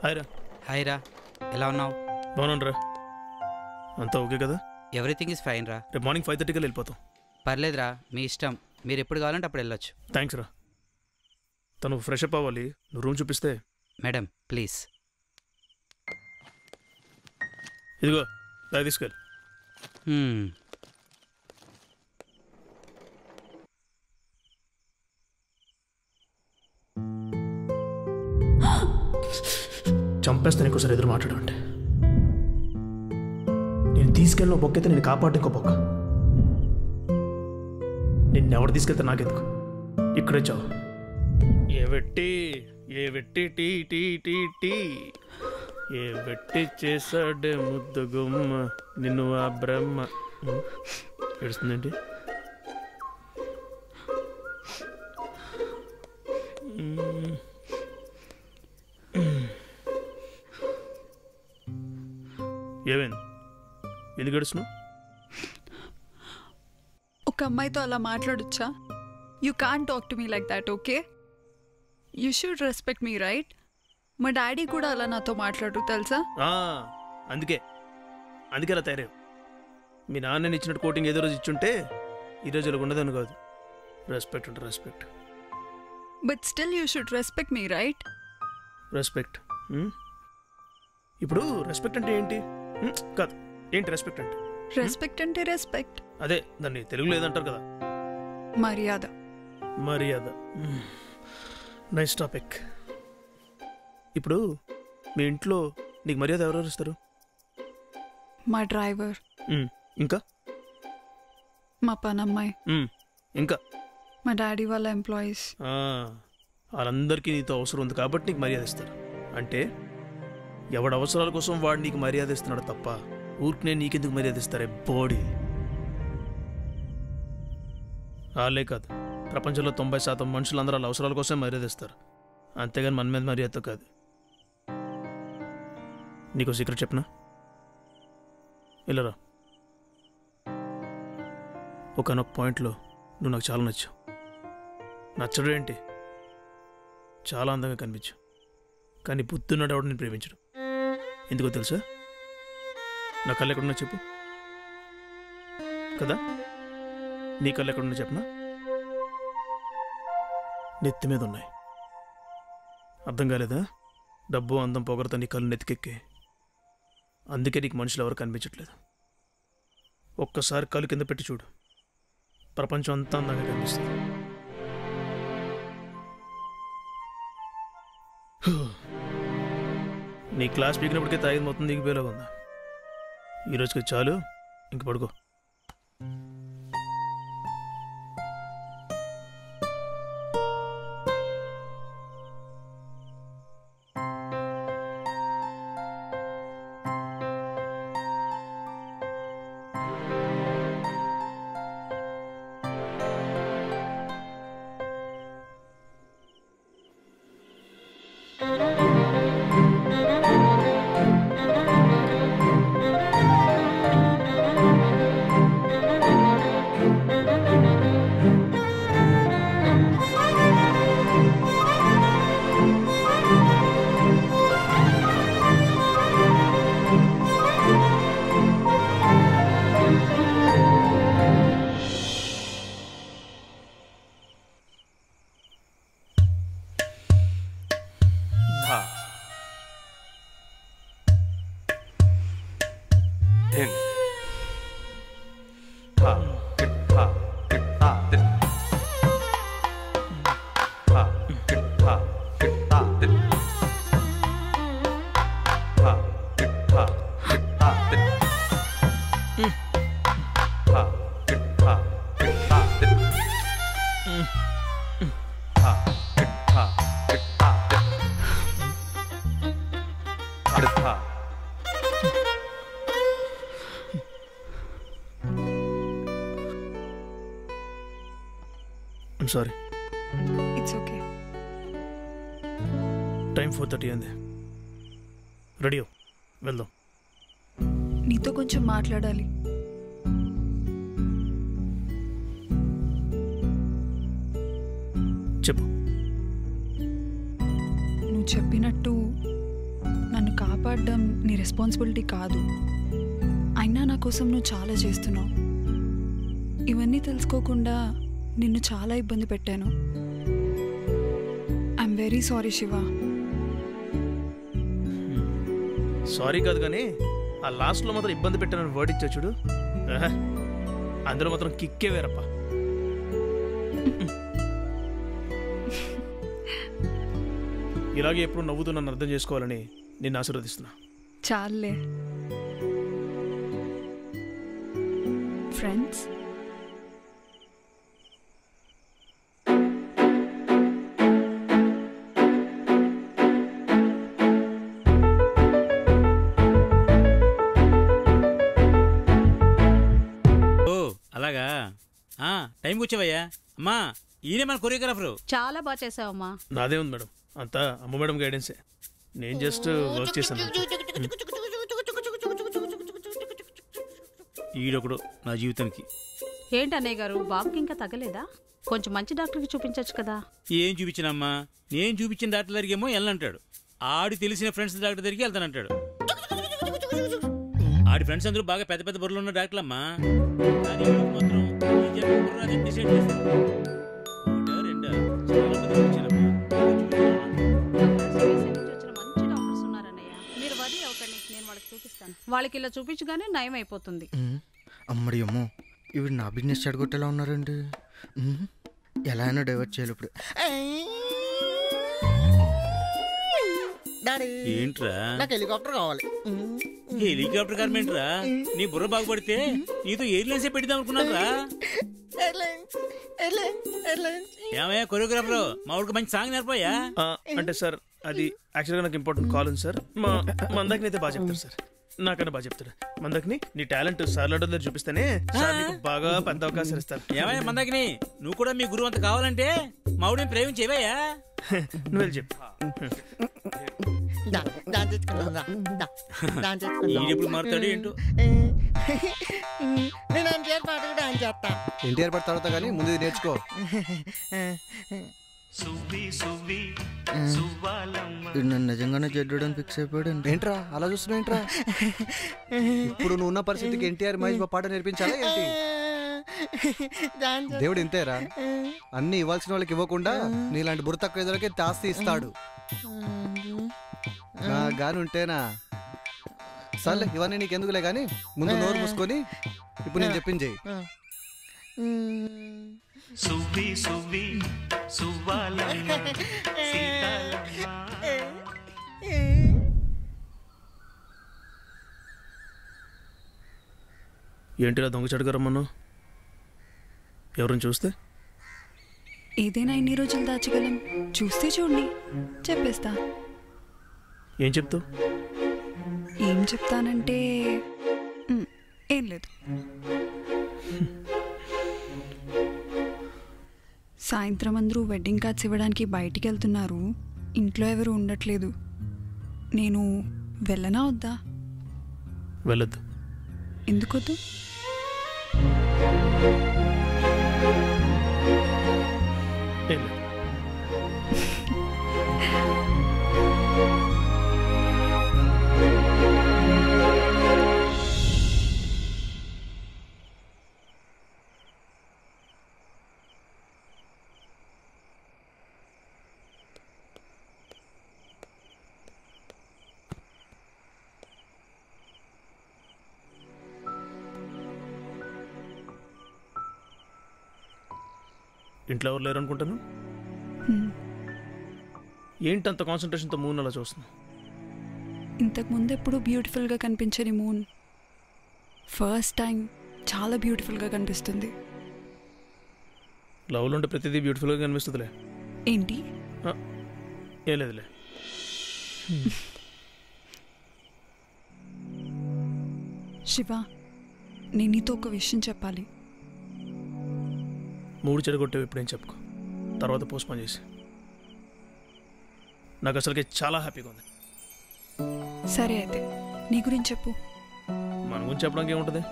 Hi రా. Hi రా, ఎలా ఉన్నావు? బాగున్నాను రా. అంతా ఓకే కదా? ఎవ్రీథింగ్ ఈజ్ ఫైన్ రా. రేపు మార్నింగ్ 5:30 వెళ్ళిపోతాం. పర్లేదురా, మీ ఇష్టం. మీరు ఎప్పుడు కావాలంటే అప్పుడు వెళ్ళొచ్చు. థ్యాంక్స్ రా. తను ఫ్రెష్ అప్ అవ్వాలి, నువ్వు రూమ్ చూపిస్తే. Madam please. ఇదిగో బ్యాగ్ తీసుకెళ్ళి. చంపేస్తాను ఇంకోసారి ఎదురు మాట్లాడంటే. నేను తీసుకెళ్ళిన బొక్క అయితే నేను కాపాడు ఇంకో బొక్క. నిన్నెవడు తీసుకెళ్తే నాకెందుకు, ఇక్కడే చావు. ఏ వెట్టి టీ టీ టీ టీ ఏ వెట్టి చేసాడే ముద్దు గుమ్మ నిన్ను ఆ బ్రహ్మ. ఏడుస్తుందేంటి? ఏమైంది, ఎందుకు ఏడుస్తున్నావు? ఒక అమ్మాయితో అలా మాట్లాడొచ్చా? You can't talk to me like that, okay? You should respect me, right? మా డాడీ కూడా అలా నాతో మాట్లాడు, తెలుసా? అందుకే అలా తయారయ్యావు. మీ నాన్నని ఇచ్చినట్టు కోటింగ్ ఏదో రోజు ఇచ్చుంటే ఈరోజు ఇలా ఉండదని కాదు. రెస్పెక్ట్ అంటే respect. But still you should respect me, right? Respect ఇప్పుడు రెస్పెక్ట్ అంటే ఏంటి? కాదు, ఏంటి రెస్పెక్ట్ అంటే? రెస్పెక్ట్ అంటే రెస్పెక్ట్. అదే, దాన్ని తెలుగులో ఏదంటారు కదా? మర్యాద. మర్యాద. Nice topic. ఇప్పుడు మీ ఇంట్లో నీకు మర్యాద ఎవరెవరు ఇస్తారు? మా డ్రైవర్. ఇంకా? మా పనమ్మాయి. ఇంకా? మా డాడీ వాళ్ళ ఎంప్లాయీస్. వాళ్ళందరికీ నీతో అవసరం ఉంది కాబట్టి నీకు మర్యాద ఇస్తారు. అంటే ఎవడి అవసరాల కోసం వాడు నీకు మర్యాద ఇస్తున్నాడు తప్ప ఊరికనే నీకెందుకు మర్యాద ఇస్తారే బోడీ. వాళ్ళే కాదు, ప్రపంచంలో 90% మనుషులందరూ వాళ్ళ అవసరాల కోసమే మర్యాద ఇస్తారు, అంతేగాని మన మీద మర్యాదతో కాదు. నీకు సీక్రెట్ చెప్పనా? వెళ్ళరా. ఒకనొక పాయింట్లో నువ్వు నాకు చాలా నచ్చావు. నచ్చడం ఏంటి, చాలా అందంగా కనిపించావు. కానీ బుద్ధున్నాడు ఎవడు నేను ప్రేమించడు. ఎందుకో తెలుసా? నా కళ్ళు ఎక్కడున్నా చెప్పు కదా. నీ కళ్ళు ఎక్కడున్నా చెప్పనా? నెత్తి మీద ఉన్నాయి. అర్థం కాలేదా? డబ్బు అందం పొగరతో నీ కళ్ళు నెత్తికెక్కే. అందుకే నీకు మనుషులు ఎవరు కనిపించట్లేదు. ఒక్కసారి కళ్ళు కింద పెట్టి చూడు, ప్రపంచం అంతా అందంగా కనిపిస్తుంది. నీ క్లాస్ పీకినప్పటికే తాగింది మొత్తం దిగిపోయేలాగా ఉందా? ఈరోజుకి చాలు, ఇంక పడుకో. సారీ. It's okay. టైం 4:30 అయింది. రెడీ వెళ్దాం. నీతో కొంచెం మాట్లాడాలి. చెప్పు. నువ్వు చెప్పినట్టు నన్ను కాపాడడం నీ రెస్పాన్సిబిలిటీ కాదు. అయినా నా కోసం నువ్వు చాలా చేస్తున్నావు. ఇవన్నీ తెలుసుకోకుండా నిన్ను చాలా ఇబ్బంది పెట్టాను. I'm very sorry Shiva. Sorry కాదు కానీ ఆ లాస్ట్లో మాత్రం ఇబ్బంది పెట్టానని వర్డ్ ఇచ్చా చూడు, అందులో మాత్రం కిక్కే వేరప్ప. ఇలాగే ఎప్పుడు నవ్వుతూ నన్ను అర్థం చేసుకోవాలని నిన్ను ఆశీర్వదిస్తున్నా. చాలే ఫ్రెండ్స్. అలాగా టైంకి వచ్చావయ్యా. అమ్మా ఈయనే మన కొరియోగ్రాఫరు. చాలా బాగా చేసావమ్మా. నాదే ఉంది మేడం, అంతా అమ్మ మేడం గైడెన్సే. నేను జస్ట్ వర్క్ చేశాను. ఈడొకడు నా జీవితానికి. ఏంటి అన్నయ్య గారు, బాబుకి ఇంకా తగ్గలేదా? కొంచెం మంచి డాక్టర్కి చూపించవచ్చు కదా. ఏం చూపించినమ్మా, నేను చూపించిన డాక్టర్ దగ్గరికేమో వెళ్ళంటాడు. ఆడి తెలిసిన ఫ్రెండ్స్ డాక్టర్ దగ్గరికి వెళ్తానంటాడు. ఆడి ఫ్రెండ్స్ అందరూ బాగా పెద్ద పెద్ద బుర్రలు ఉన్న డాక్టర్లమ్మా. కానీ మాత్రం ఈ జన్మ బుర్ర అదే డిసైడ్ చేస్తాను. ఒకటా రెండా చాలా మంది వచ్చారమ్మా. మంచి డాక్టర్స్ ఉన్నారన్నయ్య, మీరు వరి అవ్వకండి, నేను వాళ్ళకి చూపిస్తాను. వాళ్ళకి ఇలా చూపించగానే నయం అయిపోతుంది. అమ్మడి అమ్మో, ఇవి నా బిజినెస్ చెడగొట్టేలా ఉన్నారండి. ఎలా అయినా డైవర్ట్ చేయాలి ఇప్పుడు. ఏంట్రా నాకు హెలికాప్టర్ కావాలి. హెలికాప్టర్ కార్మెంట్రా, నీ బుర్ర బాగుపడితే నీతో ఎయిర్లైన్సే పెడదాం అనుకున్నారా? ఏమయ్యా కొరియోగ్రాఫర్, మా ఊరికి మంచి సాంగ్ నేర్పోయా? అంటే సార్ అది యాక్చువల్గా నాకు ఇంపార్టెంట్ కాల్ ఉంది సార్. మా మందాకిని అయితే బాగా చెప్తారు సార్, నాకన్నా బాగా చెప్తాడు. మందాకిని నీ టాలెంట్ సార్ లడ్డు దగ్గర చూపిస్తేనే సార్ నీకు బాగా పెద్ద అవకాశాలు ఇస్తారు. ఏమయ్యా మందాకిని, నువ్వు కూడా మీ గురువు అంత కావాలంటే మా ఊడిని ప్రేమించేవయ్యా. నువ్వు వెళ్ళి చెప్పు. ఎప్పుడు మారుతాడు ఏంటో. ఎన్టీఆర్ పాట తర్వాత కానీ ముందు ఇది నేర్చుకో. నన్ను నిజంగానే జడ్డని ఫిక్స్ అయిపోయాడు. ఏంట్రా అలా చూస్తున్నా? ఏంట్రా ఇప్పుడు నువ్వు ఉన్న పరిస్థితికి ఎన్టీఆర్ మహేష్ బాబు పాట నేర్పించాలా ఏంటి? దేవుడు ఇంతేరా, అన్ని ఇవ్వాల్సిన వాళ్ళకి ఇవ్వకుండా నీలాంటి బుర్ర తక్కువ ఎదురకే ఆస్తి ఇస్తాడు. నా గాని ఉంటేనా సర్లే, ఇవన్నీ నీకెందుకులే కానీ ముందు నోరు మూసుకొని ఇప్పుడు నేను చెప్పింది. ఏంటిలా దొంగచాటుగా రమ్మను? ఎవరిని చూస్తే? ఏదైనా ఇన్ని రోజులు దాచగలం, చూస్తే చూడండి చెప్పేస్తా. ఏం చెప్తావు? ఏం చెప్తానంటే ఏం లేదు. సాయంత్రం అందరూ వెడ్డింగ్ కార్డ్స్ ఇవ్వడానికి బయటికి వెళ్తున్నారు. ఇంట్లో ఎవరు ఉండట్లేదు. నేను వెళ్ళనా వద్దా? వెళ్ళొద్దు. ఎందుకొద్దు? ఏం లేదు. ఇంట్లో ఎవరు లేరు అనుకుంటాను. ఏంటి అంత కాన్సన్ట్రేషన్తో మూన్ అలా చూస్తున్నావు? ఇంతకుముందు ఎప్పుడు బ్యూటిఫుల్గా కనిపించని మూన్ ఫస్ట్ టైం చాలా బ్యూటిఫుల్గా కనిపిస్తుంది. లవ్లో ఉంటే ప్రతిదీ బ్యూటిఫుల్గా కనిపిస్తుందిలే. ఏంటి? ఏం లేదులే. శివ, నేను నీతో ఒక విషయం చెప్పాలి. మూడు చెడగొట్టేవి ఇప్పుడేం చెప్పుకో, తర్వాత పోస్ట్పోన్ చేసి. నాకు అసలుకి చాలా హ్యాపీగా ఉంది. సరే అయితే నీ గురించి చెప్పు. మన గురించి చెప్పడానికి ఏముంటుంది?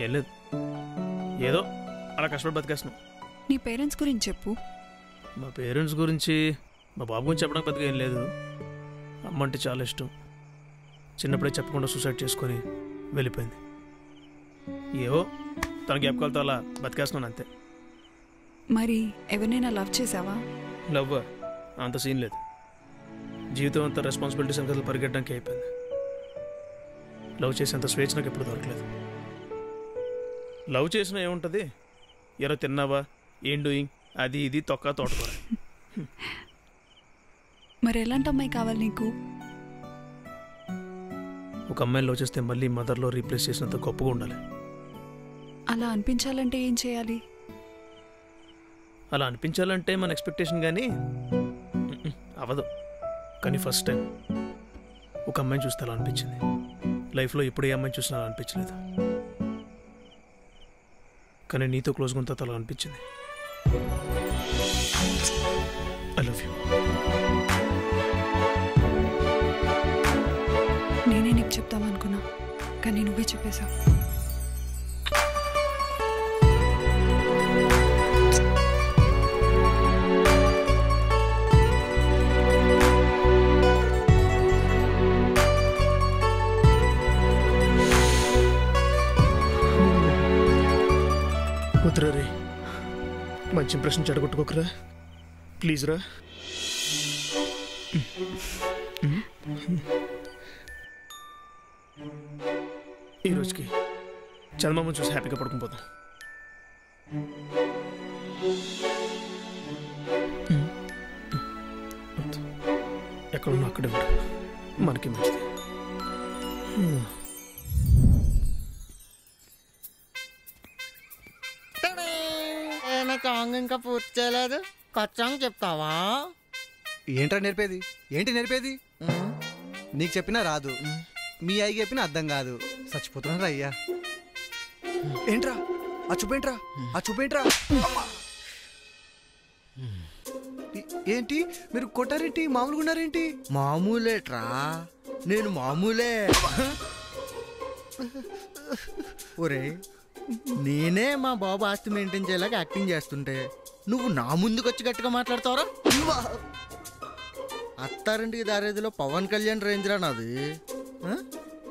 ఏం లేదు, ఏదో అలా కష్టపడి బతికేస్తున్నాం. నీ పేరెంట్స్ గురించి చెప్పు. మా పేరెంట్స్ గురించి, మా బాబు గురించి చెప్పడానికి పెద్దగా ఏం లేదు. అమ్మ అంటే చాలా ఇష్టం, చిన్నప్పుడే చెప్పకుండా సూసైడ్ చేసుకొని వెళ్ళిపోయింది. ఏవో తన జ్ఞాపకాలతో అలా బతికేస్తున్నాను అంతే. మరి ఎవరినైనా లవ్ చేసావా? లవ్ అంత సీన్ లేదు. జీవితం అంతా రెస్పాన్సిబిలిటీస్ అంతా పరిగెట్టడానికి అయిపోయింది. లవ్ చేసేంత స్వేచ్ఛ నాకు ఎప్పుడు దొరకలేదు. లవ్ చేసినా ఏముంటుంది, ఎరో తిన్నావా, ఏం డూయింగ్, అది ఇది తొక్క తోటకూర. మరి ఎలాంటి అమ్మాయి కావాలి నీకు? ఒక అమ్మాయిని లవ్ చేస్తే మళ్ళీ మదర్లో రీప్లేస్ చేసినంత గొప్పగా ఉండాలి. అలా అనిపించాలంటే ఏం చేయాలి? అలా అనిపించాలంటే మన ఎక్స్పెక్టేషన్ కానీ అవ్వదు. కానీ ఫస్ట్ టైం ఒక అమ్మాయిని చూస్తే అలా అనిపించింది. లైఫ్లో ఎప్పుడు ఏ అమ్మాయిని చూసినా అలా అనిపించలేదు. కానీ నీతో క్లోజ్గా ఉన్న తర్వాత అలా అనిపించింది. I love you. నేనే నీకు చెప్తామనుకున్నా, కానీ నువ్వే చెప్పేశావు. వద్దురా రే, మంచి ఇంప్రెషన్ చెడగొట్టుకోకరా ప్లీజ్ రా. ఈ రోజుకి చందమామని చూసి హ్యాపీగా పడుకుని పోతాం. ఎక్కడున్నా అక్కడే ఉంటా, మనకి మంచిది. సాంగ్ ఇంకా పూర్తి చేయలేదు, కొత్త సాంగ్ చెప్తావా? ఏంట్రా నేర్పేది? ఏంటి నేర్పేది? నీకు చెప్పినా రాదు, మీ అయ్యి చెప్పినా అర్థం కాదు. చచ్చిపోతున్నారా అయ్యా. ఏంట్రా ఆ చూపేంట్రా, ఆ చూపేంట్రా. ఏంటి మీరు కొట్టారేంటి? మామూలుగా ఉన్నారేంటి? మామూలేట్రా, నేను మామూలే. ఒరే, నేనే మా బాబు ఆస్తి మెయింటైన్ చేయలేక యాక్టింగ్ చేస్తుంటే నువ్వు నా ముందుకు వచ్చి గట్టిగా మాట్లాడతావరా? అత్తారింటికి దారేదిలో పవన్ కళ్యాణ్ రేంజ్రా నాది.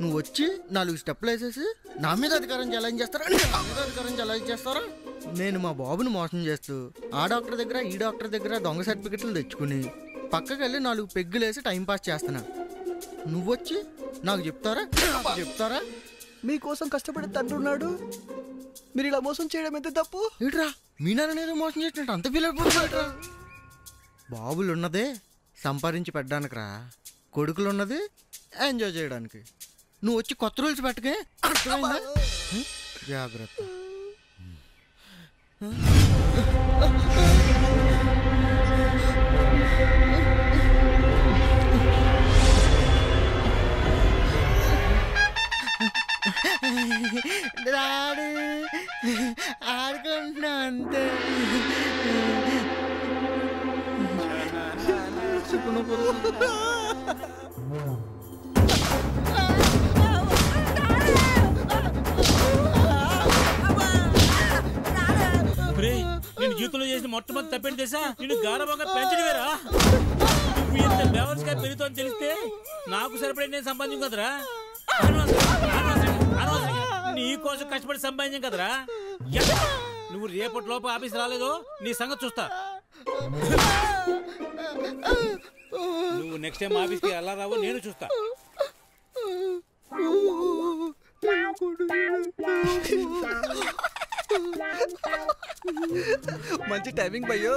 నువ్వు వచ్చి 4 స్టెప్లు వేసేసి నా మీద అధికారం ఛాలెంజ్ చేస్తారా? నా మీద అధికారం ఛాలెంజ్ చేస్తారా? నేను మా బాబుని మోసం చేస్తూ ఆ డాక్టర్ దగ్గర ఈ డాక్టర్ దగ్గర దొంగ సర్టిఫికెట్లు తెచ్చుకుని పక్కకి వెళ్ళి 4 పెగ్గులు వేసి టైంపాస్ చేస్తున్నా. నువ్వొచ్చి నాకు చెప్తారా? మీకోసం కష్టపడి తండ్రి ఉన్నాడు, మీరు ఇలా మోసం చేయడం ఎంత తప్పు? ఇట్రా, మీ నాన్న మోసం చేసినట్టు అంత ఫీల్ అయిపోతున్నా. బాబులు ఉన్నదే సంపాదించి పెట్టడానికి రా, కొడుకులు ఉన్నది ఎంజాయ్ చేయడానికి. నువ్వు వచ్చి కొత్త రూల్స్ పెట్టకే, అర్థమైందా? జాగ్రత్త. డాడీ ఆడుకుంటున్నా అంతే. నేను జీవితంలో చేసిన మొట్టమొదటి తప్పేంటి తెలుసా? నేను గాఢంగా పెంచడం వేరా. నువ్వు ఎంత బెవర్స్గా పెరుగుతావు తెలిస్తే నాకు సరిపడే నేను సంపాదించు కదరా. నీ కోసం కష్టపడి సంపాదించాం కదరా. నువ్వు రేపటి లోపు ఆఫీస్ రాలేదో నీ సంగతి చూస్తా. నువ్వు నెక్స్ట్ టైం ఆఫీస్కి ఎలా రావో నేను చూస్తా. మంచి టైమింగ్ భయ్యో.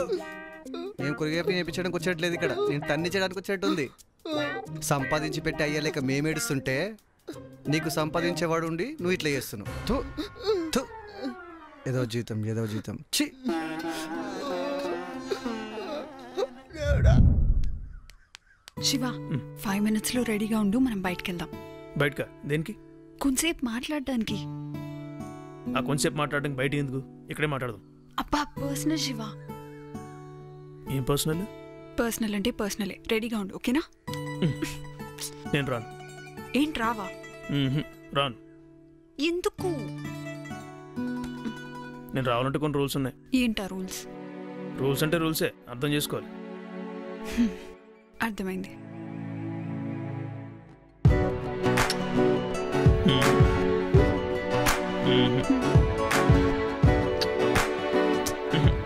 నేను కురిగేపి నేర్పించడానికి వచ్చేట్లేదు ఇక్కడ, నేను తన్ని చేయడానికి వచ్చేట్టు ఉంది. సంపాదించి పెట్టి అయ్యలేక మేమేడుస్తుంటే నీకు సంపాదించేవాడు ఉండి నువ్వు ఇట్లా చేస్తున్నావు. ఏదో జీతం ఛీ. శివ, 5 minutesలో రెడీగా ఉండు, మనం బయటకు వెళ్దాం. బయటకా? దేనికి? కొంచెంసేపు మాట్లాడడానికి. ఆ కొంచెంసేపు మాట్లాడడానికి బయట ఎందుకు? ఇక్కడే మాట్లాడదాం. అబ్బా, పర్సనల్ శివ. ఏం పర్సనల్? పర్సనల్ అంటే పర్సనలే. రెడీగా ఉండు, ఓకేనా? నేను రాను. ఏంటి రావా? రాను. ఎందుకు? నేను రావాలంటే కొన్ని రూల్స్ ఉన్నాయి. ఏంటా రూల్స్? రూల్స్ అంటే రూల్సే, అర్థం చేసుకోవాలి. అర్థమైంది.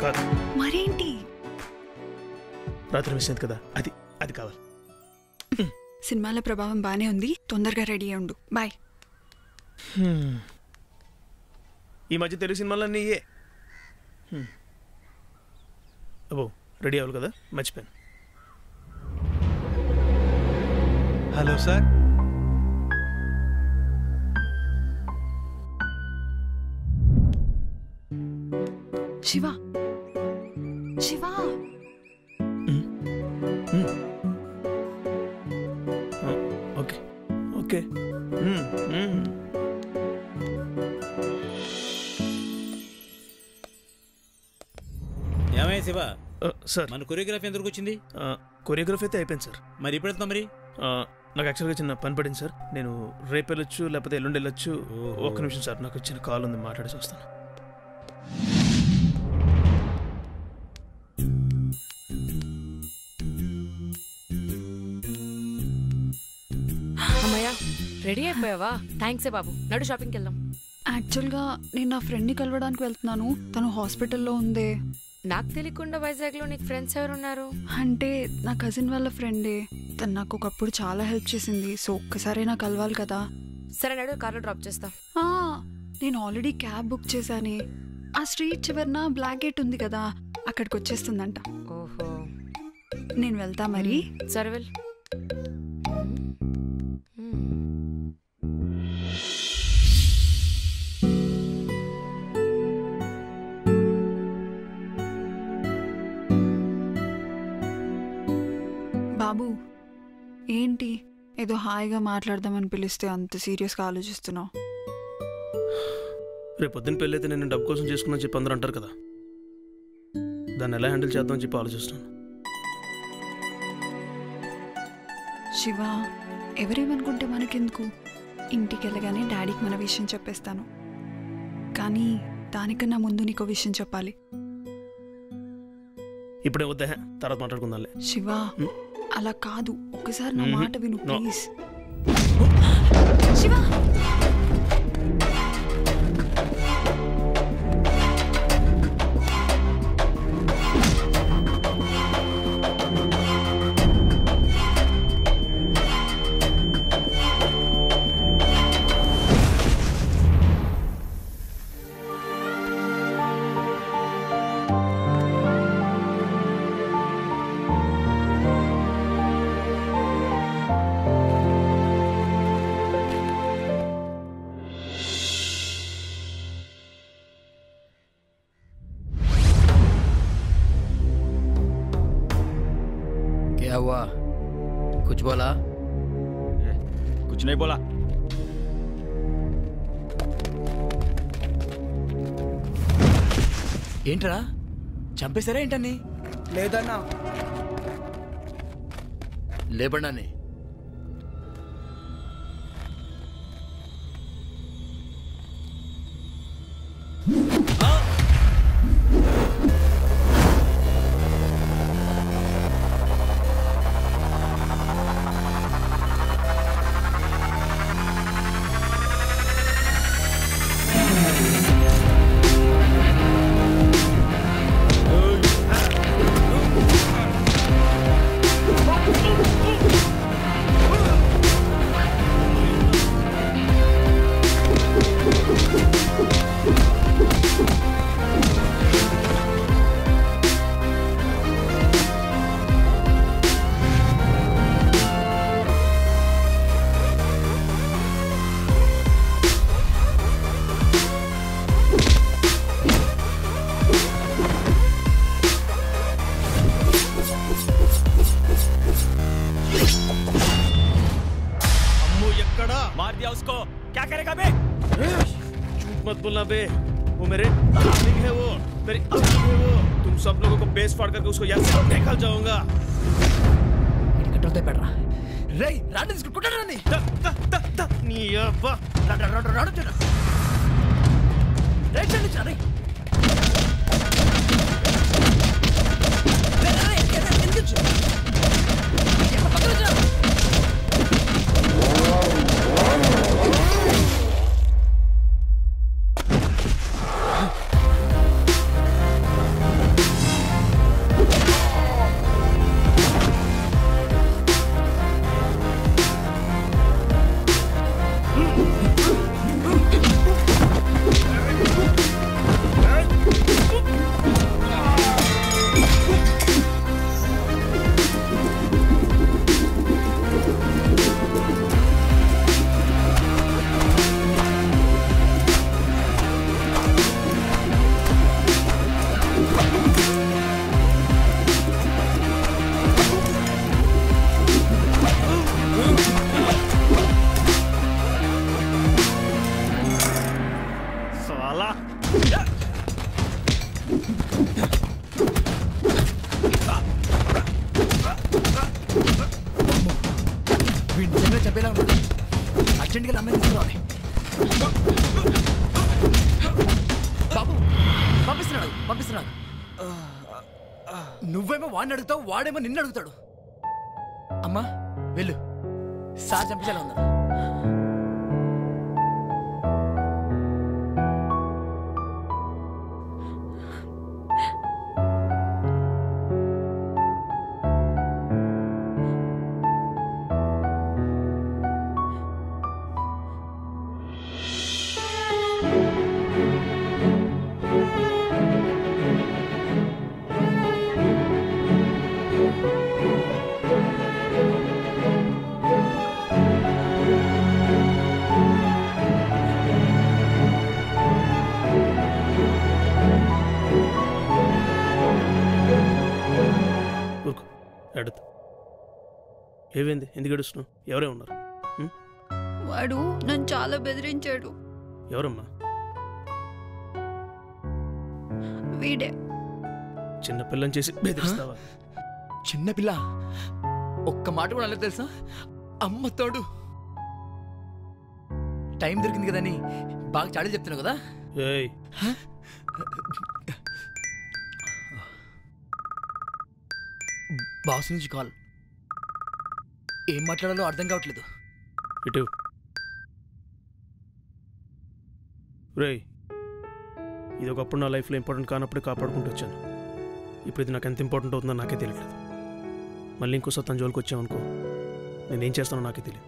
కాదు, మరేంటి? రాత్రి మిస్ అయింది కదా, అది అది కావాలి. సినిమాల ప్రభావం బానే ఉంది, తొందరగా రెడీ అయ్యి ఉండు. బాయ్. ఈ మధ్య తెలుగు సినిమాలన్నీ ఇయే. అబ్బో, రెడీ అవ్వాలి కదా, మర్చిపోయాను. Hello sir. Shiva, Shiva, okay okay. ఏమయ్య శివ, సార్, మన కొరియోగ్రఫీ ఎందుకు వచ్చింది? కొరియోగ్రఫీ అయితే అయిపోయింది సార్. మరి ఇప్పుడు వెళ్తాం మరి? నాకు యాక్చువల్గా చిన్న పని పడింది సార్. నేను రేపు వెళ్ళొచ్చు, లేకపోతే ఎల్లుండి వెళ్ళొచ్చు. ఒక్క నిమిషం సార్, నాకు చిన్న కాల్ ఉంది, మాట్లాడేసి వస్తాను. అమ్మయ్యా, రెడీ అయిపోయావా? థ్యాంక్స్ బాబు. నడు షాపింగ్కి వెళ్దాం. యాక్చువల్గా నేను నా ఫ్రెండ్ని కలవడానికి వెళ్తున్నాను, తను హాస్పిటల్లో ఉందే. నాకు తెలియకుండా వైజాగ్లో నీకు ఫ్రెండ్స్ ఎవరున్నారు? అంటే నా కజిన్ వాళ్ళ ఫ్రెండే. తను నాకు ఒకప్పుడు చాలా హెల్ప్ చేసింది, సో ఒక్కసారి నాకు కలవాలి కదా. సరే నడు, కార్లో డ్రాప్ చేస్తా. నేను ఆల్రెడీ క్యాబ్ బుక్ చేశానే. ఆ స్ట్రీట్ చివరన బ్లాక్ గేట్ ఉంది కదా, అక్కడికి వచ్చేస్తుందంట. ఓహో, నేను వెళ్తా మరి. సరే వెల్. బాబు, ఏంటి ఏదో హాయిగా మాట్లాడదామని పిలిస్తే అంత సీరియస్గా ఆలోచిస్తున్నావు? రేపు పొద్దున్న పెళ్ళి అయితే నేను డబ్బు కోసం చేసుకున్నా చెప్పి అందరూ అంటారు కదా, దాన్ని ఎలా హ్యాండిల్ చేద్దామని చెప్పి ఆలోచిస్తున్నాను. శివ, ఎవరేమనుకుంటే మనకెందుకు? ఇంటికి వెళ్ళగానే డాడీకి మన విషయం చెప్పేస్తాను. కానీ దానికన్నా ముందు నీకో విషయం చెప్పాలి. ఇప్పుడే వద్దా, తర్వాత మాట్లాడుకుందాంలే. శివ, అలా కాదు, ఒక్కసారి నా మాట విను ప్లీజ్. శివ, क्या हुआ? कुछ बोला? कुछ नहीं बोला. ఏంట్రా చంపేశారా ఏంటని? లేదన్నా. లేబన్నాని. मार दिया उसको, क्या करेगा बे? झूठ मत बोलना बे, वो मेरे डार्लिंग है, वो मेरी अम्मी है, वो तुम सब लोगों को बेस फाड़ करके उसको यहाँ से निकाल जाऊंगा. कंट्रोल पेड़ रहा रे, राडू इसको कुछ नहीं. नी अब्बा, राडू चला. रे चल चल रे. అర్జెంట్గా అమ్మాయి తీసుకురావాలి. బాబు పంపిస్తున్నాడు. నువ్వేమో వాడిని అడుగుతావు, వాడేమో నిన్ను అడుగుతాడు. అమ్మా వెళ్ళు, సార్ చంపించాలి ఉందా? ఏమైంది? ఎందుకు ఏడుస్తున్నావు? ఎవరే ఉన్నారు? వాడు నన్ను చాలా బెదిరించాడు. ఎవరమ్మా? వీడే. చిన్నపిల్లని చేసి బెదిరిస్తావా? చిన్నపిల్ల ఒక్క మాట కూడా అలా తెలుసా? అమ్మ తోడు. టైం దొరికింది కదని బాగా చాడీలు చెప్తున్నావు కదా? ఏయ్ బాస్ నుంచి కాల్. ఏం మాట్లాడాలో అర్థం కావట్లేదు. ఇటు రేయ్, ఇది ఒకప్పుడు నా లైఫ్లో ఇంపార్టెంట్ కానప్పుడు కాపాడుకుంటూ వచ్చాను. ఇప్పుడు ఇది నాకు ఎంత ఇంపార్టెంట్ అవుతుందో నాకే తెలియట్లేదు. మళ్ళీ ఇంకోసారి తన జోలికి వచ్చామనుకో, నేనేం చేస్తానో నాకే తెలియదు.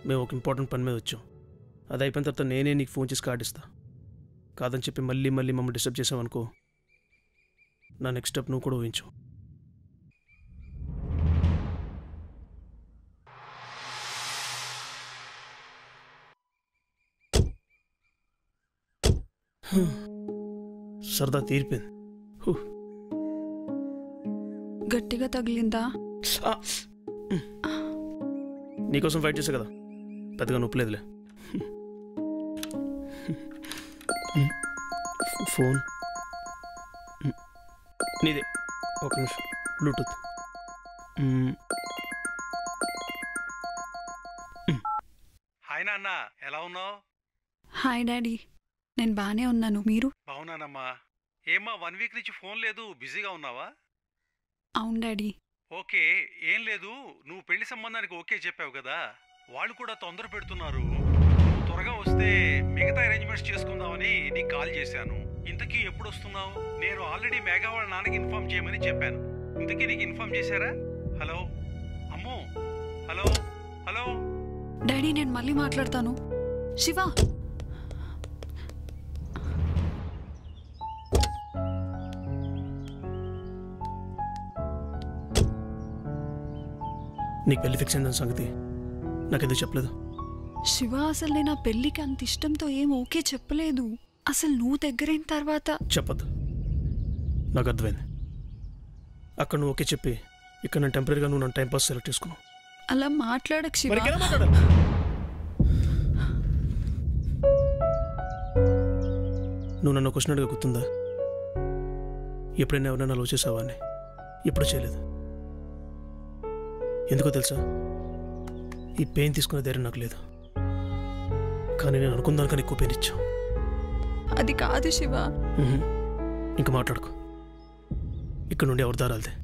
మేము ఒక ఇంపార్టెంట్ పని మీద వచ్చాం. అది అయిపోయిన తర్వాత నేనే నీకు ఫోన్ చేసి కార్డు ఇస్తా. కాదని చెప్పి మళ్ళీ మమ్మల్ని డిస్టర్బ్ చేసావనుకో, నా నెక్స్ట్ స్టెప్ నువ్వు కూడా ఊహించు. సరదా తీరిపోయింది. గట్టిగా తగిలిందా? నీకోసం ఫైట్ చేసా కదా, పెద్దగా నొప్పి లేదులే. ఫోన్ నీదే. ఒక నిమిషం, బ్లూటూత్. హాయ్ నాన్న, ఎలా ఉన్నావు? హాయ్ డాడీ, నేను బాగానే ఉన్నాను. మీరు? బాగున్నానమ్మా. ఏమ్మా 1 వీక్ నుంచి ఫోన్ లేదు, బిజీగా ఉన్నావా? అవును డాడీ. ఓకే, ఏం లేదు, నువ్వు పెళ్లి సంబంధానికి ఓకే చెప్పావు కదా, వాళ్ళు కూడా తొందర పెడుతున్నారు. నువ్వు త్వరగా వస్తే మిగతా అరేంజ్మెంట్స్ చేసుకుందామని నీకు కాల్ చేశాను. ఇంతకీ ఎప్పుడు వస్తున్నావు? నేను ఆల్రెడీ మేఘా వాళ్ళ నాన్నకి ఇన్ఫార్మ్ చేయమని చెప్పాను. ఇంతకీ నీకు ఇన్ఫార్మ్ చేశారా? హలో అమ్మో, హలో హలో డాడీ, నేను మళ్ళీ మాట్లాడతాను. శివ, నీకు పెళ్లి ఫిక్స్ అయిందని సంగతి నాకెందుకు చెప్పలేదు? శివ, అసలు నేను ఆ పెళ్ళికి అంత ఇష్టంతో ఏం ఓకే చెప్పలేదు. అసలు నువ్వు దగ్గరైన తర్వాత చెప్పద్దు, నాకు అర్థమైంది. అక్కడ నువ్వు ఓకే చెప్పి ఇక్కడ నేను టెంపరీగా నువ్వు నన్ను టైంపాస్ సెలెక్ట్ చేసుకున్నావు. అలా మాట్లాడకు శివ. నువ్వు నన్ను క్వశ్చన్గా గుర్తుందా? ఎప్పుడైనా ఎవరైనా లవ్ చేసావా అని? ఎప్పుడు చేయలేదు. ఎందుకో తెలుసా? ఈ పెయిన్ తీసుకునే ధైర్యం నాకు లేదు. కానీ నేను అనుకున్నాను కానీ ఎక్కువ పెయిన్ ఇచ్చావు. అది కాదు శివ. ఇంకా మాట్లాడుకో. ఇక్కడ నుండి ఎవరి దారాలదే.